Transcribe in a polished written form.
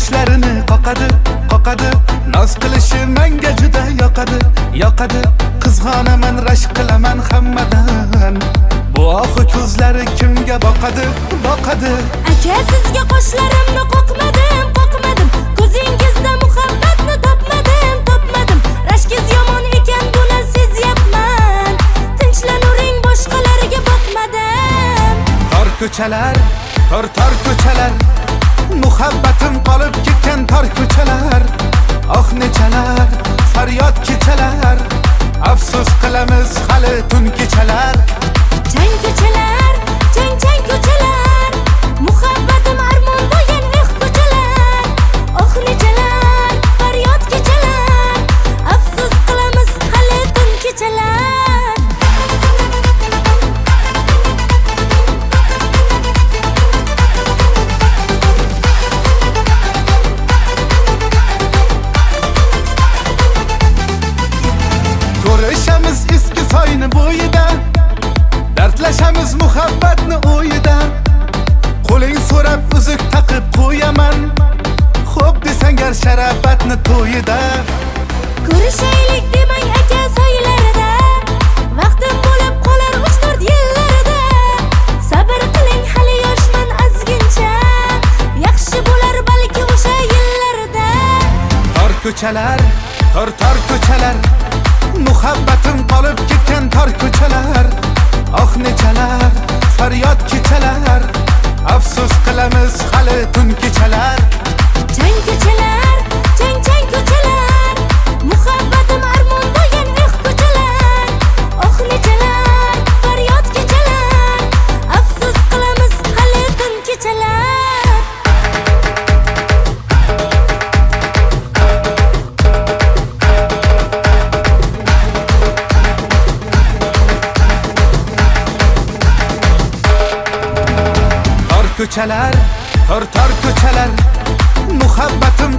tishlarini qoqadi, qoqadi. Noz qilishi menga juda yoqadi, yoqadi. Qizg'onaman, rashk qilaman hammadan. Bu oxu ko'zlari kimga boqadi, boqadi. Aka, sizga qoshlarimni qoqmadim, qoqmadim. Ko'zingizda muhabbatni topmadim, topmadim. Rashkingiz yomon ekan, buni sezyapman. Tinchlanuvring, boshqalarga boqmadim. Tor ko'chalar, tor ko'chalar. Muhabbatim qolib ketgan tor ko'chalar. Oh nechalar, faryod kechalar. Afsus qilamiz hali tun kechalar. Chang ko'chalar, chang ko'chalar. Muhabbatim armon bo'lgan ko'chalar. Oh nechalar, faryod kechalar. Afsus qilamiz hali tun kechalar. Ko'rishamiz eski soyni bo'yida, dardlashamiz muhabbatni o'yida. Qo'ling so'rab uzuk taqib qo'yaman, xo'p desangar sharafatni to'yida. Ko'rishaylik demang aka soylarida. Vaqtim bo'lib qolar 3-4 yillarida. Sabr qiling, hali yoshman azgincha. Yaxshi bo'lar balki o'sha yillarda. Tor ko'chalar, tor ko'chalar. Muhabbatim qolib ketgan tor ko'chalar. Oh nechalar, faryod kechalar. Afsus qilamiz hali tun kechalar. Chang ko'chalar, chang ko'chalar. Muhabbatim armon bo'lgan ko'chalar. Oh nechalar, faryod kechalar. Afsus qilamiz hali tun kechalar. Ko'chalar, tor ko'chalar. Muhabbatim